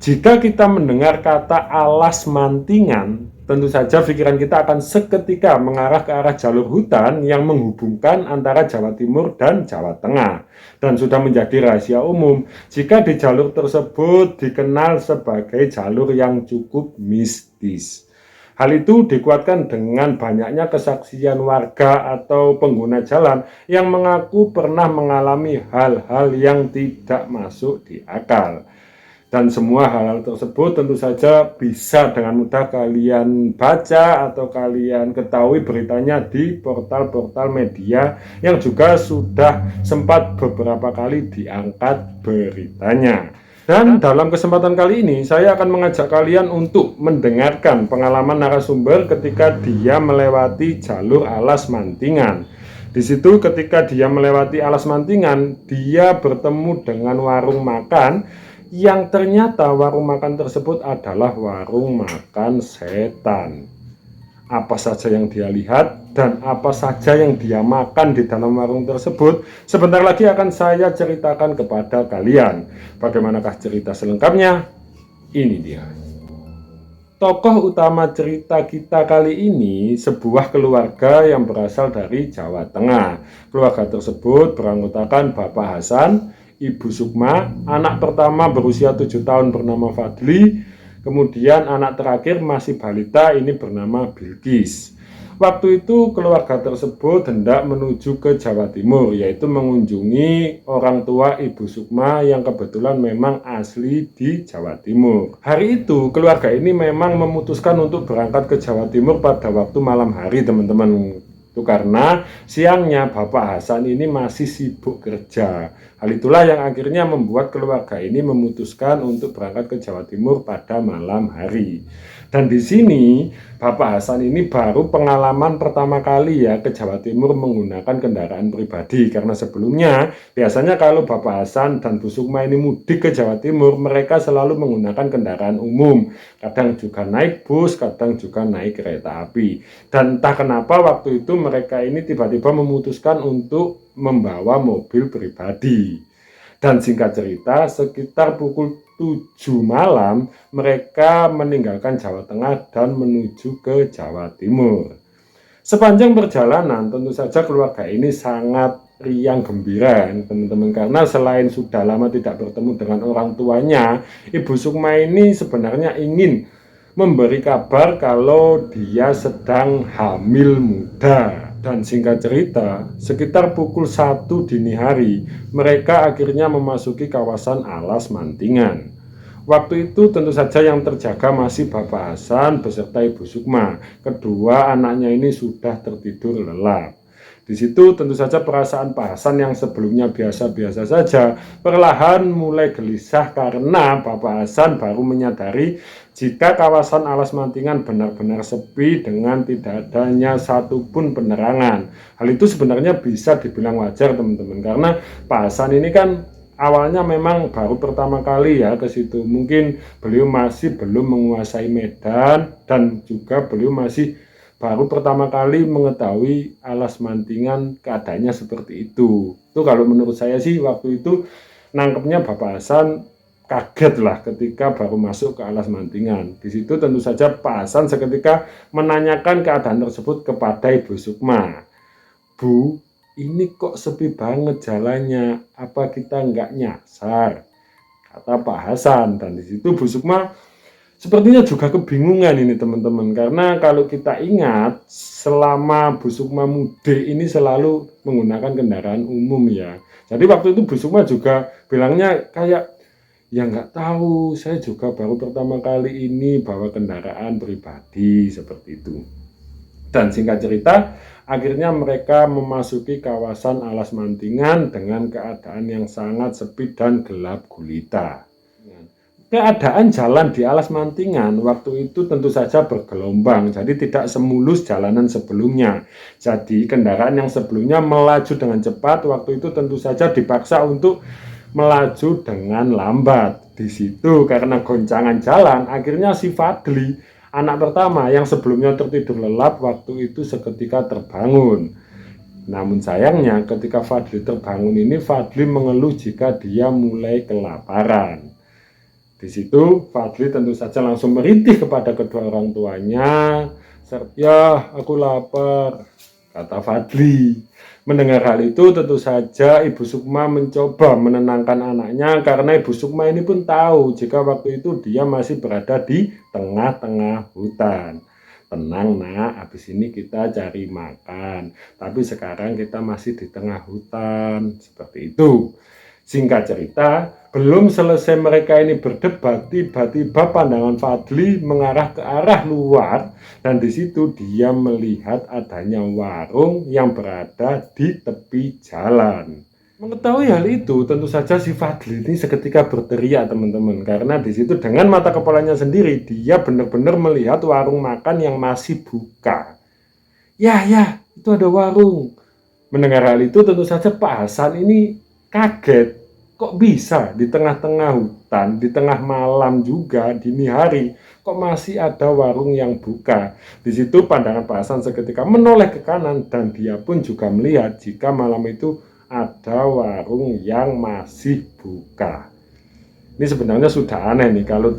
Jika kita mendengar kata alas mantingan, tentu saja pikiran kita akan seketika mengarah ke arah jalur hutan yang menghubungkan antara Jawa Timur dan Jawa Tengah. Dan sudah menjadi rahasia umum jika di jalur tersebut dikenal sebagai jalur yang cukup mistis. Hal itu dikuatkan dengan banyaknya kesaksian warga atau pengguna jalan yang mengaku pernah mengalami hal-hal yang tidak masuk di akal. Dan semua hal-hal tersebut tentu saja bisa dengan mudah kalian baca atau kalian ketahui beritanya di portal-portal media yang juga sudah sempat beberapa kali diangkat beritanya. Dan dalam kesempatan kali ini saya akan mengajak kalian untuk mendengarkan pengalaman narasumber ketika dia melewati jalur alas mantingan. Di situ ketika dia melewati alas mantingan, dia bertemu dengan warung makan yang ternyata warung makan tersebut adalah warung makan setan. Apa saja yang dia lihat dan apa saja yang dia makan di dalam warung tersebut sebentar lagi akan saya ceritakan kepada kalian. Bagaimanakah cerita selengkapnya? Ini dia. Tokoh utama cerita kita kali ini sebuah keluarga yang berasal dari Jawa Tengah. Keluarga tersebut beranggotakan Bapak Hasan, Ibu Sukma, anak pertama berusia 7 tahun bernama Fadli, kemudian anak terakhir masih balita ini bernama Bilqis. Waktu itu keluarga tersebut hendak menuju ke Jawa Timur, yaitu mengunjungi orang tua Ibu Sukma yang kebetulan memang asli di Jawa Timur. Hari itu keluarga ini memang memutuskan untuk berangkat ke Jawa Timur pada waktu malam hari, teman-teman. Itu karena siangnya Bapak Hasan ini masih sibuk kerja. Hal itulah yang akhirnya membuat keluarga ini memutuskan untuk berangkat ke Jawa Timur pada malam hari. Dan di sini Bapak Hasan ini baru pengalaman pertama kali ya ke Jawa Timur menggunakan kendaraan pribadi. Karena sebelumnya biasanya kalau Bapak Hasan dan Bu Sukma ini mudik ke Jawa Timur, mereka selalu menggunakan kendaraan umum. Kadang juga naik bus, kadang juga naik kereta api. Dan entah kenapa waktu itu mereka ini tiba-tiba memutuskan untuk membawa mobil pribadi. Dan singkat cerita, sekitar pukul 7 malam mereka meninggalkan Jawa Tengah dan menuju ke Jawa Timur. Sepanjang perjalanan tentu saja keluarga ini sangat riang gembira teman-teman, karena selain sudah lama tidak bertemu dengan orang tuanya, Ibu Sukma ini sebenarnya ingin memberi kabar kalau dia sedang hamil muda. Dan singkat cerita, sekitar pukul 1 dini hari, mereka akhirnya memasuki kawasan alas mantingan. Waktu itu tentu saja yang terjaga masih Bapak Hasan beserta Ibu Sukma. Kedua anaknya ini sudah tertidur lelap. Di situ tentu saja perasaan Pak Hasan yang sebelumnya biasa-biasa saja perlahan mulai gelisah karena Bapak Hasan baru menyadari jika kawasan alas mantingan benar-benar sepi dengan tidak adanya satupun penerangan. Hal itu sebenarnya bisa dibilang wajar teman-teman, karena Pak Hasan ini kan awalnya memang baru pertama kali ya ke situ. Mungkin beliau masih belum menguasai medan dan juga beliau masih baru pertama kali mengetahui alas mantingan keadaannya seperti itu. Itu kalau menurut saya sih waktu itu nangkepnya Bapak Hasan kaget lah ketika baru masuk ke alas mantingan. Di situ tentu saja Pak Hasan seketika menanyakan keadaan tersebut kepada Ibu Sukma. Bu, ini kok sepi banget jalannya, apa kita nggak nyasar? Kata Pak Hasan. Dan di situ Bu Sukma sepertinya juga kebingungan ini teman-teman, karena kalau kita ingat selama Bu Sukma mudik ini selalu menggunakan kendaraan umum ya. Jadi waktu itu Bu Sukma juga bilangnya kayak ya nggak tahu, saya juga baru pertama kali ini bawa kendaraan pribadi seperti itu. Dan singkat cerita, akhirnya mereka memasuki kawasan alas mantingan dengan keadaan yang sangat sepi dan gelap gulita. Keadaan jalan di alas mantingan waktu itu tentu saja bergelombang, jadi tidak semulus jalanan sebelumnya. Jadi kendaraan yang sebelumnya melaju dengan cepat, waktu itu tentu saja dipaksa untuk melaju dengan lambat. Di situ karena goncangan jalan, akhirnya si Fadli, anak pertama yang sebelumnya tertidur lelap, waktu itu seketika terbangun. Namun sayangnya ketika Fadli terbangun ini, Fadli mengeluh jika dia mulai kelaparan. Di situ Fadli tentu saja langsung merintih kepada kedua orang tuanya. Ya, aku lapar, kata Fadli. Mendengar hal itu tentu saja Ibu Sukma mencoba menenangkan anaknya karena Ibu Sukma ini pun tahu jika waktu itu dia masih berada di tengah-tengah hutan. Tenang nak, habis ini kita cari makan. Tapi sekarang kita masih di tengah hutan. Seperti itu. Singkat cerita, belum selesai mereka ini berdebat, tiba-tiba pandangan Fadli mengarah ke arah luar dan di situ dia melihat adanya warung yang berada di tepi jalan. Mengetahui hal itu, tentu saja si Fadli ini seketika berteriak teman-teman, karena di situ dengan mata kepalanya sendiri dia benar-benar melihat warung makan yang masih buka. Ya, itu ada warung. Mendengar hal itu tentu saja Pak Hasan ini kaget. Kok bisa di tengah-tengah hutan, di tengah malam juga, dini hari, kok masih ada warung yang buka. Di situ pandangan Pak Hasan seketika menoleh ke kanan dan dia pun juga melihat jika malam itu ada warung yang masih buka. Ini sebenarnya sudah aneh nih kalau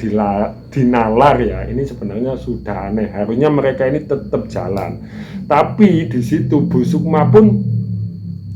dinalar ya, ini sebenarnya sudah aneh. Harusnya mereka ini tetap jalan. Tapi di situ Bu Sukma pun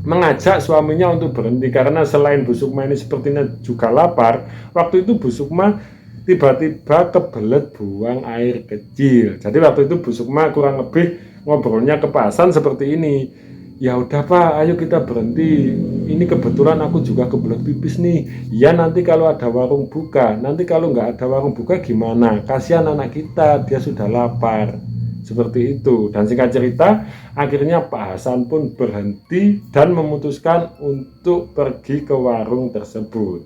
mengajak suaminya untuk berhenti karena selain Bu Sukma ini sepertinya juga lapar. Waktu itu Bu Sukma tiba-tiba kebelet buang air kecil. Jadi waktu itu Bu Sukma kurang lebih ngobrolnya ke Pak Hasan seperti ini. Ya udah Pak, ayo kita berhenti. Ini kebetulan aku juga kebelet pipis nih. Ya nanti kalau ada warung buka, nanti kalau nggak ada warung buka gimana? Kasihan anak kita, dia sudah lapar. Seperti itu. Dan singkat cerita, akhirnya Pak Hasan pun berhenti dan memutuskan untuk pergi ke warung tersebut.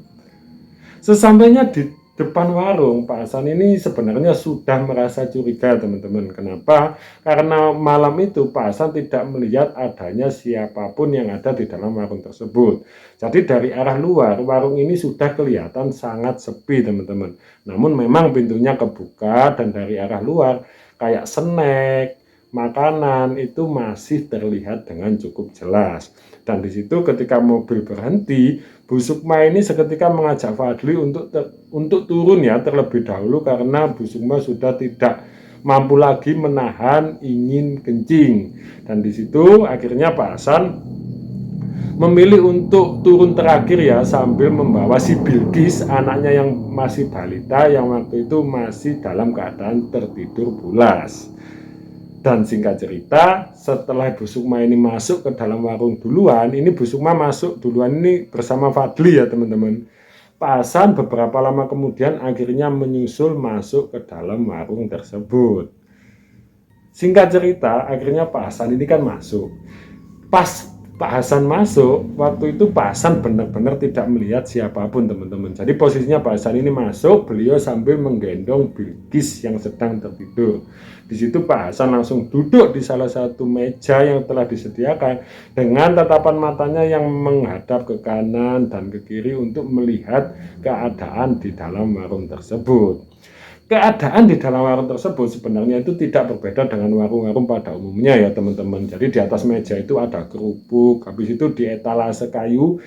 Sesampainya di depan warung, Pak Hasan ini sebenarnya sudah merasa curiga teman-teman. Kenapa? Karena malam itu Pak Hasan tidak melihat adanya siapapun yang ada di dalam warung tersebut. Jadi dari arah luar, warung ini sudah kelihatan sangat sepi teman-teman. Namun memang pintunya kebuka dan dari arah luar kayak snack, makanan itu masih terlihat dengan cukup jelas. Dan di situ ketika mobil berhenti, Bu Sukma ini seketika mengajak Fadli untuk turun ya terlebih dahulu karena Bu Sukma sudah tidak mampu lagi menahan ingin kencing. Dan di situ akhirnya Pak Hasan memilih untuk turun terakhir ya sambil membawa si Bilkis anaknya yang masih balita yang waktu itu masih dalam keadaan tertidur pulas. Dan singkat cerita, setelah Bu Sukma ini masuk ke dalam warung duluan, ini Bu Sukma masuk duluan ini bersama Fadli ya teman-teman. Pak Hasan beberapa lama kemudian akhirnya menyusul masuk ke dalam warung tersebut. Singkat cerita, akhirnya Pak Hasan ini kan masuk. Pas Pak Hasan masuk, waktu itu Pak Hasan benar-benar tidak melihat siapapun teman-teman. Jadi posisinya Pak Hasan ini masuk, beliau sambil menggendong Bilkis yang sedang tertidur. Di situ Pak Hasan langsung duduk di salah satu meja yang telah disediakan dengan tatapan matanya yang menghadap ke kanan dan ke kiri untuk melihat keadaan di dalam warung tersebut. Keadaan di dalam warung tersebut sebenarnya itu tidak berbeda dengan warung-warung pada umumnya ya teman-teman. Jadi di atas meja itu ada kerupuk, habis itu di etalase kayu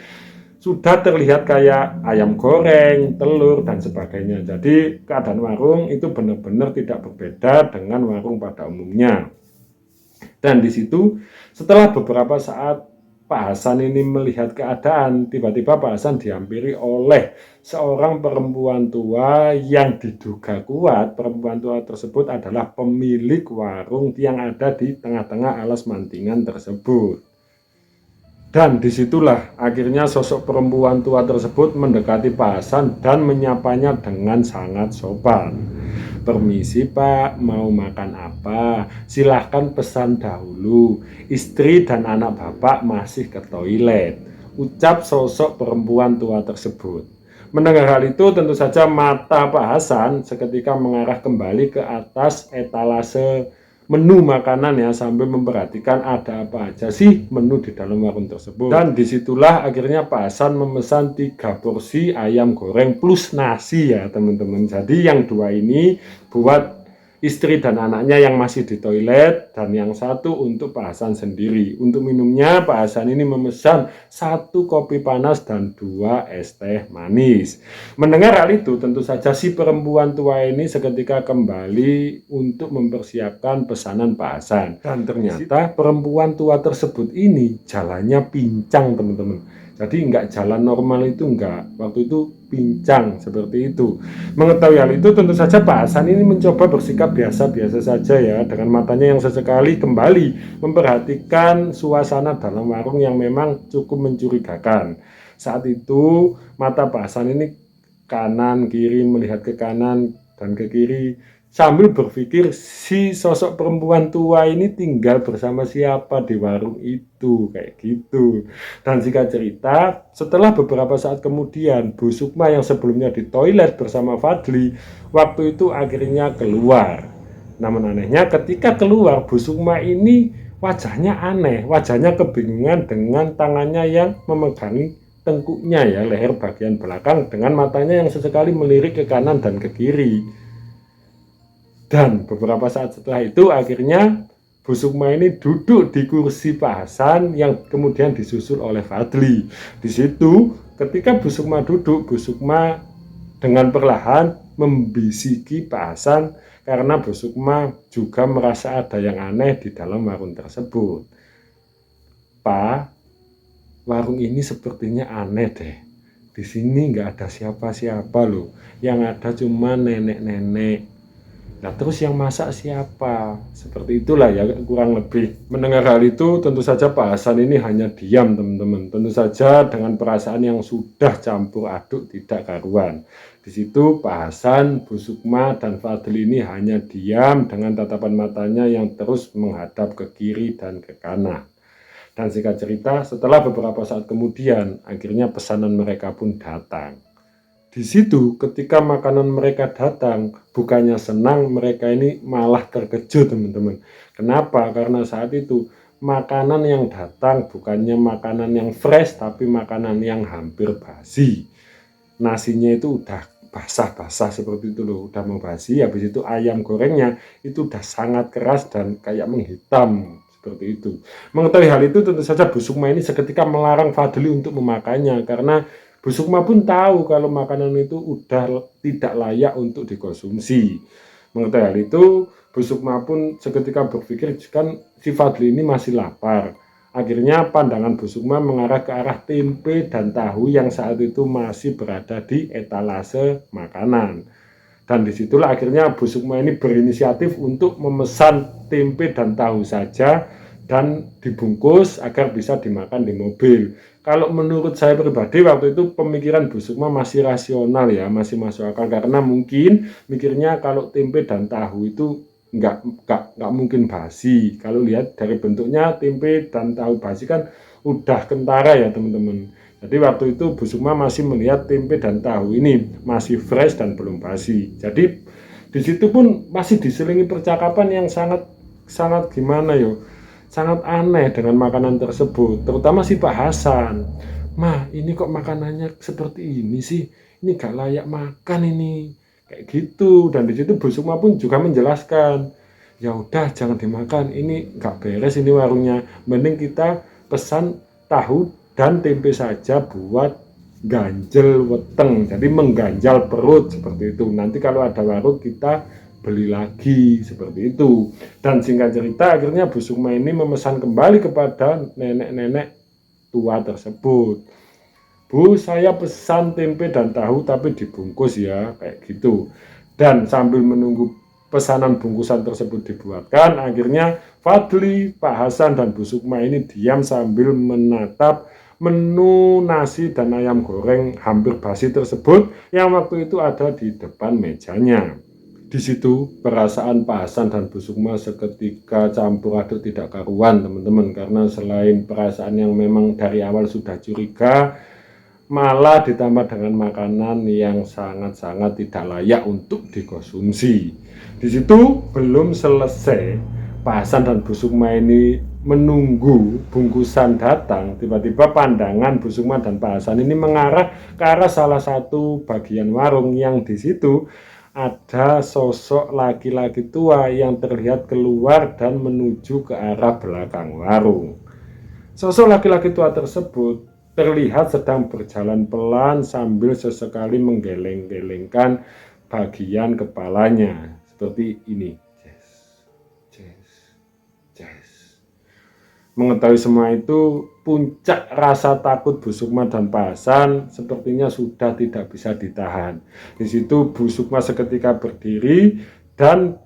sudah terlihat kayak ayam goreng, telur, dan sebagainya. Jadi keadaan warung itu benar-benar tidak berbeda dengan warung pada umumnya. Dan di situ setelah beberapa saat Pak Hasan ini melihat keadaan, tiba-tiba Pak Hasan dihampiri oleh seorang perempuan tua yang diduga kuat perempuan tua tersebut adalah pemilik warung yang ada di tengah-tengah alas mantingan tersebut. Dan disitulah akhirnya sosok perempuan tua tersebut mendekati Pak Hasan dan menyapanya dengan sangat sopan. Permisi Pak, mau makan apa? Silahkan pesan dahulu. Istri dan anak Bapak masih ke toilet. Ucap sosok perempuan tua tersebut. Mendengar hal itu tentu saja mata Pak Hasan seketika mengarah kembali ke atas etalase menu makanan ya sambil memperhatikan ada apa aja sih menu di dalam warung tersebut. Dan disitulah akhirnya Pak Hasan memesan 3 porsi ayam goreng plus nasi ya teman-teman. Jadi yang 2 ini buat istri dan anaknya yang masih di toilet, dan yang satu untuk Pak Hasan sendiri. Untuk minumnya, Pak Hasan ini memesan 1 kopi panas dan 2 es teh manis. Mendengar hal itu, tentu saja si perempuan tua ini seketika kembali untuk mempersiapkan pesanan Pak Hasan. Dan ternyata perempuan tua tersebut ini jalannya pincang, teman-teman. Jadi nggak jalan normal itu enggak, waktu itu pincang seperti itu. Mengetahui hal itu tentu saja Pak Hasan ini mencoba bersikap biasa-biasa saja ya, dengan matanya yang sesekali kembali memperhatikan suasana dalam warung yang memang cukup mencurigakan. Saat itu mata Pak Hasan ini kanan kiri, melihat ke kanan dan ke kiri sambil berpikir si sosok perempuan tua ini tinggal bersama siapa di warung itu, kayak gitu. Dan singkat cerita, setelah beberapa saat kemudian Bu Sukma yang sebelumnya di toilet bersama Fadli, waktu itu akhirnya keluar. Namun anehnya ketika keluar, Bu Sukma ini wajahnya aneh, wajahnya kebingungan dengan tangannya yang memegangi tengkuknya ya, leher bagian belakang, dengan matanya yang sesekali melirik ke kanan dan ke kiri. Dan beberapa saat setelah itu akhirnya Bu Sukma ini duduk di kursi Pak Hasan yang kemudian disusul oleh Fadli. Di situ ketika Bu Sukma duduk, Bu Sukma dengan perlahan membisiki Pak Hasan karena Bu Sukma juga merasa ada yang aneh di dalam warung tersebut. Pak, warung ini sepertinya aneh deh. Di sini nggak ada siapa-siapa loh. Yang ada cuma nenek-nenek. Nah, terus yang masak siapa? Seperti itulah ya kurang lebih. Mendengar hal itu tentu saja Pak Hasan ini hanya diam, teman-teman. Tentu saja dengan perasaan yang sudah campur aduk tidak karuan. Di situ Pak Hasan, Bu Sukma dan Fadli ini hanya diam dengan tatapan matanya yang terus menghadap ke kiri dan ke kanan. Dan singkat cerita, setelah beberapa saat kemudian, akhirnya pesanan mereka pun datang. Di situ ketika makanan mereka datang, bukannya senang, mereka ini malah terkejut, teman-teman. Kenapa? Karena saat itu makanan yang datang bukannya makanan yang fresh, tapi makanan yang hampir basi. Nasinya itu udah basah-basah seperti itu loh, udah mau basi. Habis itu ayam gorengnya itu udah sangat keras dan kayak menghitam seperti itu. Mengetahui hal itu tentu saja Bu Sukma ini seketika melarang Fadli untuk memakannya, karena Bu Sukma pun tahu kalau makanan itu udah tidak layak untuk dikonsumsi. Mengetahui hal itu, Bu Sukma pun seketika berpikir kan si Fadli ini masih lapar. Akhirnya pandangan Bu Sukma mengarah ke arah tempe dan tahu yang saat itu masih berada di etalase makanan. Dan disitulah akhirnya Bu Sukma ini berinisiatif untuk memesan tempe dan tahu saja dan dibungkus agar bisa dimakan di mobil. Kalau menurut saya pribadi waktu itu pemikiran Bu Sukma masih rasional ya, masih masuk akal, karena mungkin mikirnya kalau tempe dan tahu itu nggak mungkin basi. Kalau lihat dari bentuknya tempe dan tahu basi kan udah kentara ya teman-teman. Jadi waktu itu Bu Sukma masih melihat tempe dan tahu ini masih fresh dan belum basi. Jadi di situ pun masih diselingi percakapan yang sangat gimana yo, sangat aneh dengan makanan tersebut, terutama si Pak Hasan. Mah, ini kok makanannya seperti ini sih? Ini gak layak makan ini. Kayak gitu. Dan di situ Bu Sukma pun juga menjelaskan, ya udah jangan dimakan. Ini gak beres ini warungnya. Mending kita pesan tahu dan tempe saja buat ganjel weteng. Jadi mengganjal perut seperti itu. Nanti kalau ada warung kita beli lagi seperti itu. Dan singkat cerita akhirnya Bu Sukma ini memesan kembali kepada nenek-nenek tua tersebut. Bu, saya pesan tempe dan tahu tapi dibungkus ya, kayak gitu. Dan sambil menunggu pesanan bungkusan tersebut dibuatkan, akhirnya Fadli, Pak Hasan dan Bu Sukma ini diam sambil menatap menu nasi dan ayam goreng hampir basi tersebut yang waktu itu ada di depan mejanya. Di situ perasaan Pak Hasan dan Bu Sukma seketika campur aduk tidak karuan, teman-teman, karena selain perasaan yang memang dari awal sudah curiga, malah ditambah dengan makanan yang sangat-sangat tidak layak untuk dikonsumsi. Di situ belum selesai, Pak Hasan dan Bu Sukma ini menunggu bungkusan datang, tiba-tiba pandangan Bu Sukma dan Pak Hasan ini mengarah ke arah salah satu bagian warung yang di situ ada sosok laki-laki tua yang terlihat keluar dan menuju ke arah belakang warung. Sosok laki-laki tua tersebut terlihat sedang berjalan pelan sambil sesekali menggeleng-gelengkan bagian kepalanya seperti ini. Mengetahui semua itu, puncak rasa takut Bu Sukma dan Pak Hasan sepertinya sudah tidak bisa ditahan. Di situ Bu Sukma seketika berdiri dan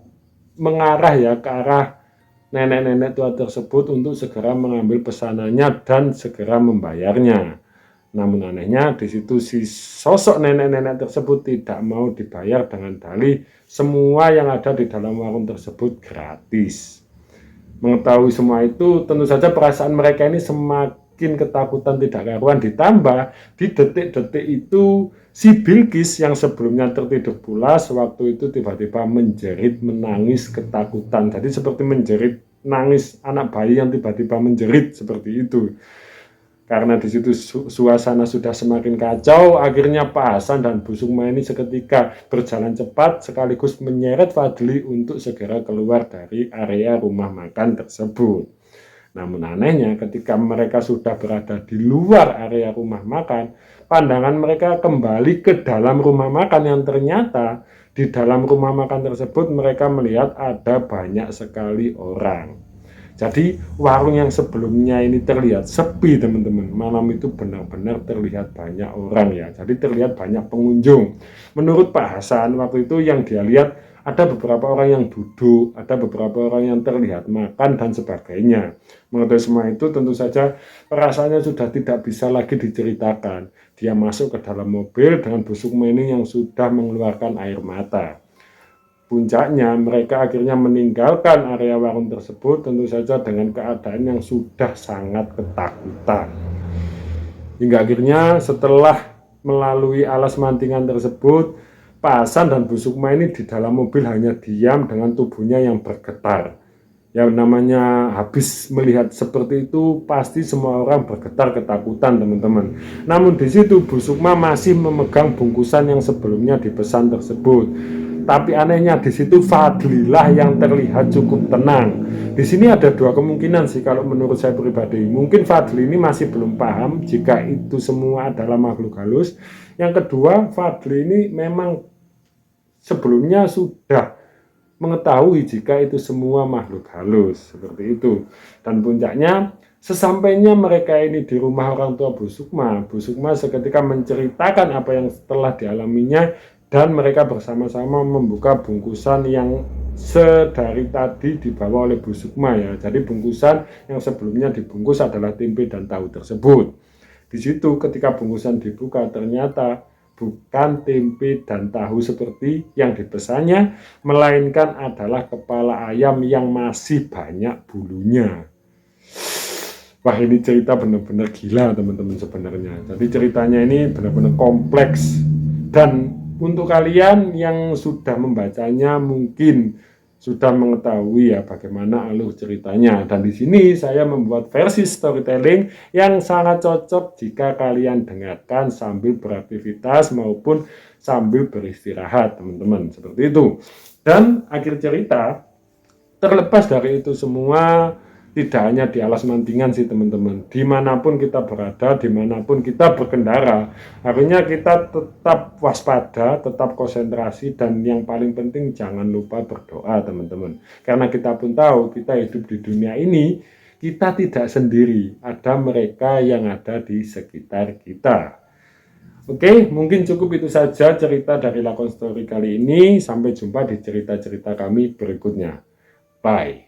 mengarah ke arah nenek-nenek tua tersebut untuk segera mengambil pesanannya dan segera membayarnya. Namun anehnya di situ si sosok nenek-nenek tersebut tidak mau dibayar dengan dalih semua yang ada di dalam warung tersebut gratis. Mengetahui semua itu, tentu saja perasaan mereka ini semakin ketakutan tidak karuan, ditambah di detik-detik itu si Bilqis yang sebelumnya tertidur pulas waktu itu tiba-tiba menjerit menangis ketakutan. Jadi seperti menjerit nangis anak bayi yang tiba-tiba menjerit seperti itu. Karena di situ suasana sudah semakin kacau, akhirnya Pak Hasan dan Bu Sukma ini seketika berjalan cepat sekaligus menyeret Fadli untuk segera keluar dari area rumah makan tersebut. Namun anehnya ketika mereka sudah berada di luar area rumah makan, pandangan mereka kembali ke dalam rumah makan yang ternyata di dalam rumah makan tersebut mereka melihat ada banyak sekali orang. Jadi warung yang sebelumnya ini terlihat sepi teman-teman, malam itu benar-benar terlihat banyak orang ya. Jadi terlihat banyak pengunjung. Menurut Pak Hasan waktu itu yang dia lihat ada beberapa orang yang duduk, ada beberapa orang yang terlihat makan dan sebagainya. Mengetahui semua itu tentu saja perasaannya sudah tidak bisa lagi diceritakan. Dia masuk ke dalam mobil dengan Bu Sukma ini yang sudah mengeluarkan air mata. Puncaknya mereka akhirnya meninggalkan area warung tersebut tentu saja dengan keadaan yang sudah sangat ketakutan. Hingga akhirnya setelah melalui alas mantingan tersebut, Pak Hasan dan Bu Sukma ini di dalam mobil hanya diam dengan tubuhnya yang bergetar. Yang namanya habis melihat seperti itu pasti semua orang bergetar ketakutan teman-teman. Namun di situ Bu Sukma masih memegang bungkusan yang sebelumnya dipesan tersebut. Tapi anehnya di situ Fadlilah yang terlihat cukup tenang. Di sini ada dua kemungkinan sih kalau menurut saya pribadi. Mungkin Fadli ini masih belum paham jika itu semua adalah makhluk halus. Yang kedua, Fadli ini memang sebelumnya sudah mengetahui jika itu semua makhluk halus seperti itu. Dan puncaknya sesampainya mereka ini di rumah orang tua Bu Sukma seketika menceritakan apa yang telah dialaminya dan mereka bersama-sama membuka bungkusan yang sedari tadi dibawa oleh Bu Sukma ya. Jadi bungkusan yang sebelumnya dibungkus adalah tempe dan tahu tersebut. Di situ ketika bungkusan dibuka ternyata bukan tempe dan tahu seperti yang dipesannya, melainkan adalah kepala ayam yang masih banyak bulunya. Wah, ini cerita benar-benar gila teman-teman sebenarnya. Jadi ceritanya ini benar-benar kompleks dan untuk kalian yang sudah membacanya mungkin sudah mengetahui ya bagaimana alur ceritanya. Dan di sini saya membuat versi storytelling yang sangat cocok jika kalian dengarkan sambil beraktivitas maupun sambil beristirahat, teman-teman. Seperti itu. Dan akhir cerita, terlepas dari itu semua, tidak hanya di alas mantingan sih teman-teman, dimanapun kita berada, dimanapun kita berkendara, harusnya kita tetap waspada, tetap konsentrasi, dan yang paling penting jangan lupa berdoa teman-teman, karena kita pun tahu kita hidup di dunia ini, kita tidak sendiri, ada mereka yang ada di sekitar kita. Oke, mungkin cukup itu saja cerita dari Lakon Story kali ini, sampai jumpa di cerita-cerita kami berikutnya. Bye.